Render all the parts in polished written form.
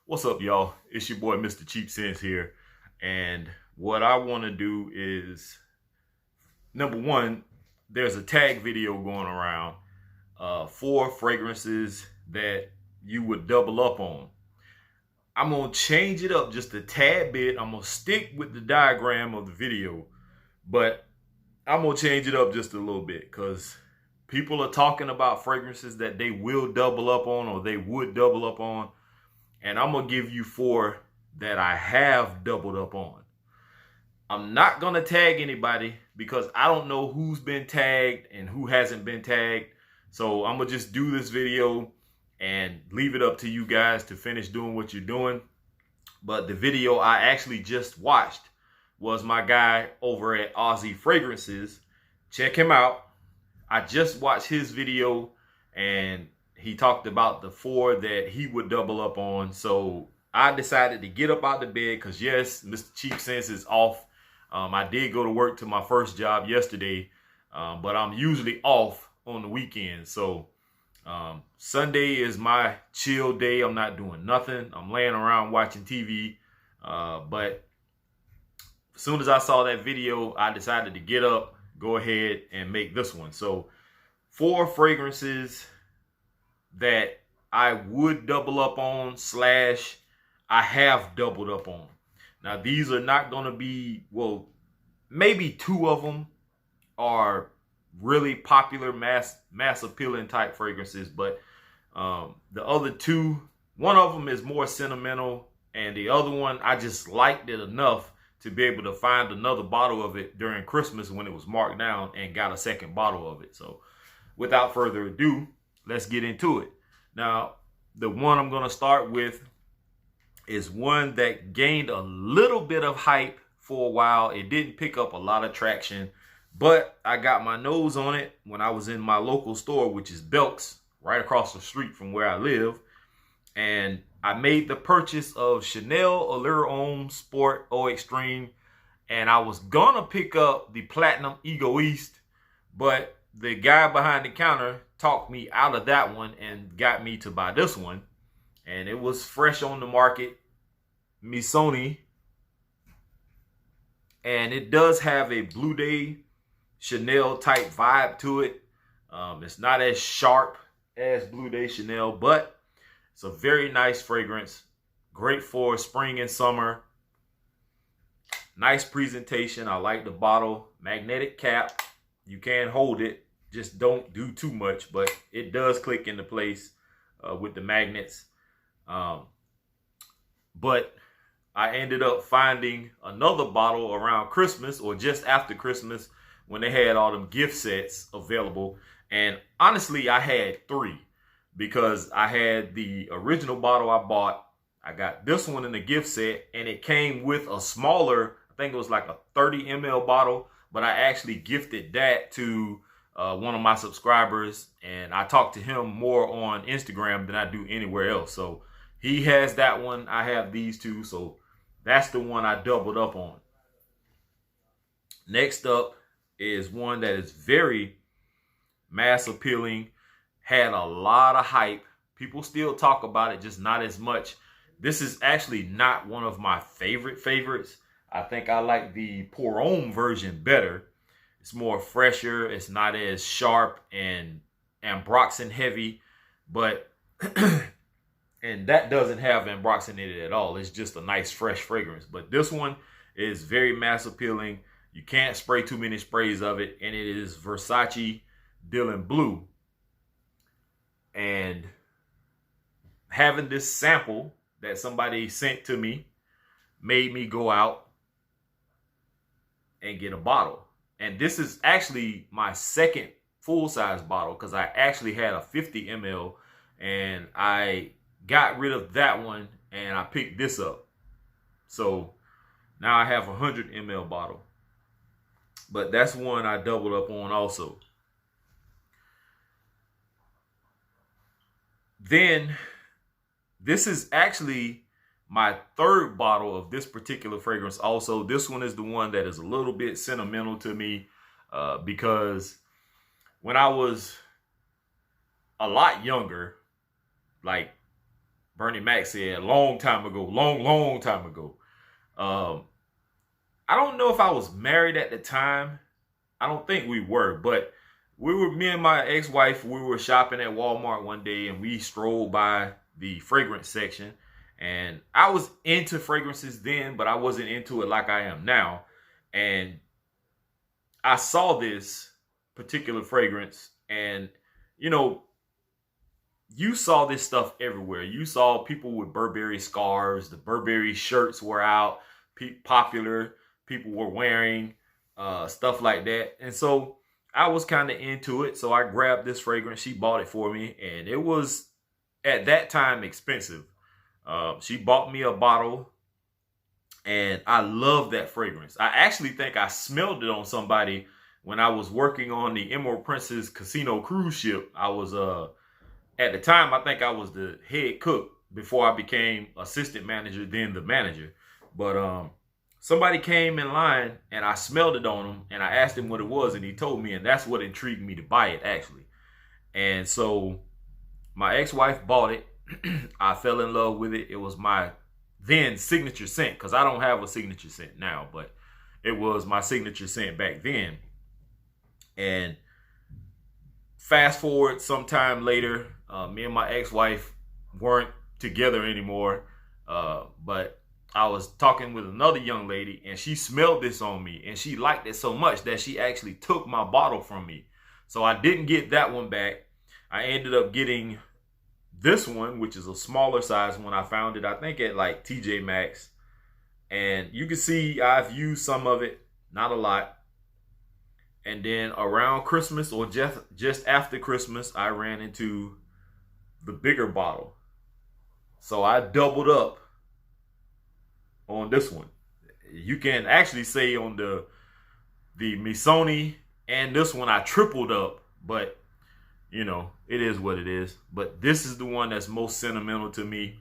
What's up, y'all? It's your boy, Mr. Cheap Sense here. And what I want to do is, number one, there's a tag video going around, 4 fragrances that you would double up on. I'm going to change it up just a tad bit. I'm going to stick with the diagram of the video, but I'm going to change it up just a little bit because people are talking about fragrances that they will double up on or they would double up on. And I'm going to give you 4 that I have doubled up on. I'm not going to tag anybody because I don't know who's been tagged and who hasn't been tagged. So I'm going to just do this video and leave it up to you guys to finish doing what you're doing. But the video I actually just watched was my guy over at Aussie Fragrances. Check him out. I just watched his video and he talked about the 4 that he would double up on. So I decided to get up out the bed because, yes, Mr. Cheap Sense is off. I did go to work to my first job yesterday, but I'm usually off on the weekend. So Sunday is my chill day. I'm not doing nothing. I'm laying around watching TV. But as soon as I saw that video, I decided to get up, go ahead and make this one. So 4 fragrances that I would double up on / I have doubled up on. Now, these are not going to be, well, maybe 2 of them are really popular, mass appealing type fragrances, but the other 2, one of them is more sentimental, and the other one, I just liked it enough to be able to find another bottle of it during Christmas when it was marked down and got a second bottle of it. So without further ado, let's get into it. Now, the one I'm going to start with is one that gained a little bit of hype for a while. It didn't pick up a lot of traction, but I got my nose on it when I was in my local store, which is Belk's, right across the street from where I live. And I made the purchase of Chanel Allure Homme Sport Eau Extreme, and I was going to pick up the Platinum Egoist, but the guy behind the counter talked me out of that one and got me to buy this one. And it was fresh on the market, Missoni. And it does have a Blue Day Chanel type vibe to it. It's not as sharp as Blue Day Chanel, but it's a very nice fragrance. Great for spring and summer. Nice presentation. I like the bottle. Magnetic cap. You can hold it. Just don't do too much, but it does click into place with the magnets. But I ended up finding another bottle around Christmas or just after Christmas when they had all them gift sets available. And honestly, I had 3 because I had the original bottle I bought. I got this one in the gift set, and it came with a smaller, I think it was like a 30 ml bottle, but I actually gifted that to one of my subscribers, and I talk to him more on Instagram than I do anywhere else. So he has that one. I have these 2. So that's the one I doubled up on. Next up is one that is very mass appealing, had a lot of hype. People still talk about it, just not as much. This is actually not one of my favorites. I think I like the Pour Homme version better. It's more fresher. It's not as sharp and ambroxan heavy, but and that doesn't have ambroxan in it at all. It's just a nice fresh fragrance. But this one is very mass appealing. You can't spray too many sprays of it, and it is Versace Dylan Blue. And having this sample that somebody sent to me made me go out and get a bottle. And this is actually my second full-size bottle because I actually had a 50 ml and I got rid of that one and I picked this up. So now I have a 100 ml bottle. But that's one I doubled up on also. Then this is actually my 3rd bottle of this particular fragrance also. This one is the one that is a little bit sentimental to me because when I was a lot younger, like Bernie Mac said long time ago, long time ago. Um, I don't know if I was married at the time. I don't think we were, but me and my ex-wife, we were shopping at Walmart one day and we strolled by the fragrance section. And I was into fragrances then, but I wasn't into it like I am now. And I saw this particular fragrance, and you know, you saw this stuff everywhere. You saw people with Burberry scarves. The Burberry shirts were out, popular. People were wearing stuff like that. And so I was kind of into it. So I grabbed this fragrance. She bought it for me. And it was, at that time, expensive. She bought me a bottle. And I love that fragrance. I actually think I smelled it on somebody when I was working on the Emerald Princess Casino cruise ship. I was at the time, I think I was the head cook before I became assistant manager, then the manager. But somebody came in line and I smelled it on him and I asked him what it was and he told me, and that's what intrigued me to buy it actually. And so my ex-wife bought it. I fell in love with it. It was my then signature scent, because I don't have a signature scent now, but it was my signature scent back then. And fast forward sometime later, me and my ex-wife weren't together anymore, but I was talking with another young lady and she smelled this on me and she liked it so much that she actually took my bottle from me. So I didn't get that one back. I ended up getting this one, which is a smaller size one. I found it, I think, at like TJ Maxx. And you can see I've used some of it, not a lot. And then around Christmas, or just after Christmas, I ran into the bigger bottle. So I doubled up on this one. You can actually say on the Missoni and this one I tripled up, but you know, it is what it is. But this is the one that's most sentimental to me,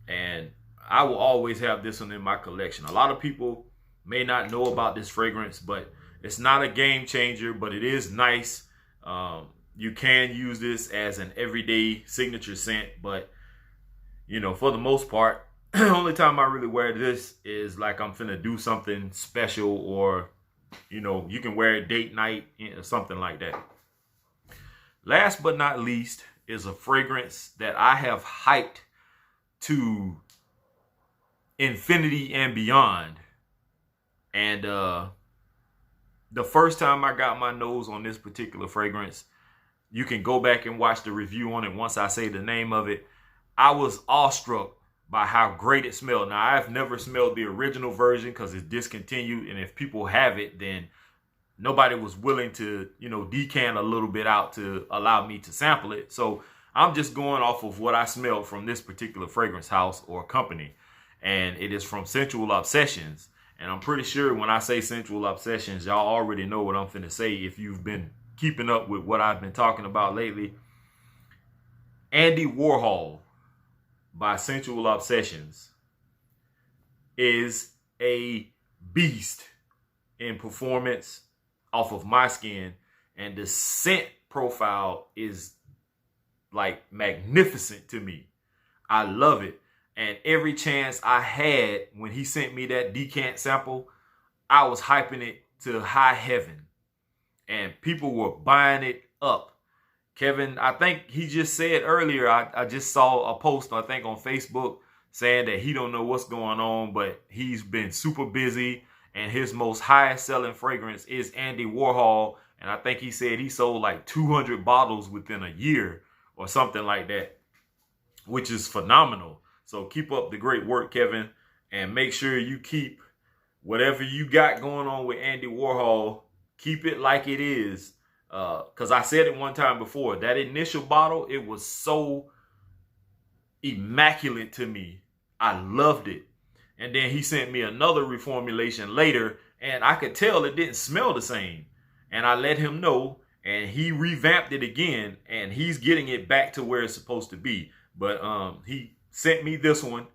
and I will always have this one in my collection. A lot of people may not know about this fragrance, but it's not a game changer, but it is nice. You can use this as an everyday signature scent, but you know, for the most part, the only time I really wear this is like I'm finna do something special, or you know, you can wear it date night or something like that. Last but not least is a fragrance that I have hyped to infinity and beyond. And the first time I got my nose on this particular fragrance, you can go back and watch the review on it once I say the name of it. I was awestruck by how great it smelled. Now, I've never smelled the original version because it's discontinued. And if people have it, then nobody was willing to, you know, decant a little bit out to allow me to sample it. So I'm just going off of what I smelled from this particular fragrance house or company. And it is from Sensual Obsessions. And I'm pretty sure when I say Sensual Obsessions, y'all already know what I'm finna say if you've been keeping up with what I've been talking about lately. Andy Warhol by Sensual Obsessions is a beast in performance off of my skin, and the scent profile is like magnificent to me. I love it. And every chance I had when he sent me that decant sample, I was hyping it to high heaven. And people were buying it up. Kevin, I think he just said earlier, I just saw a post, I think on Facebook, saying that he don't know what's going on, but he's been super busy. And his most highest selling fragrance is Andy Warhol. And I think he said he sold like 200 bottles within a year or something like that, which is phenomenal. So keep up the great work, Kevin, and make sure you keep whatever you got going on with Andy Warhol, keep it like it is. Because I said it one time before, that initial bottle, it was so immaculate to me. I loved it. And then he sent me another reformulation later, and I could tell it didn't smell the same. And I let him know, and he revamped it again, and he's getting it back to where it's supposed to be. But he sent me this one,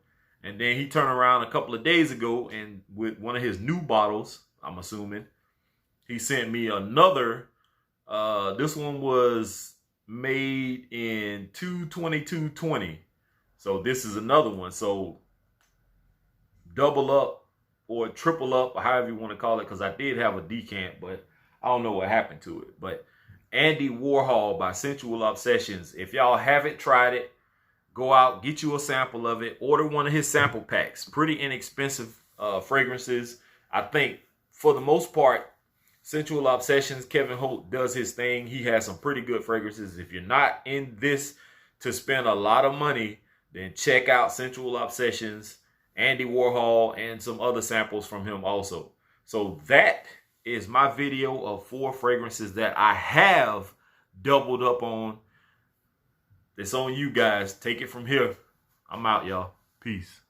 and then he turned around a couple of days ago, and with one of his new bottles, I'm assuming, he sent me another. This one was made in 2/22/20. So this is another one. So double up or triple up, or however you want to call it, because I did have a decant, but I don't know what happened to it. But Andy Warhol by Sensual Obsessions. If y'all haven't tried it, go out, get you a sample of it. Order one of his sample packs. Pretty inexpensive fragrances. I think for the most part, Sensual Obsessions, Kevin Holt does his thing. He has some pretty good fragrances. If you're not in this to spend a lot of money, then check out Sensual Obsessions, Andy Warhol, and some other samples from him also. So that is my video of 4 fragrances that I have doubled up on. It's on you guys. Take it from here. I'm out, y'all. Peace.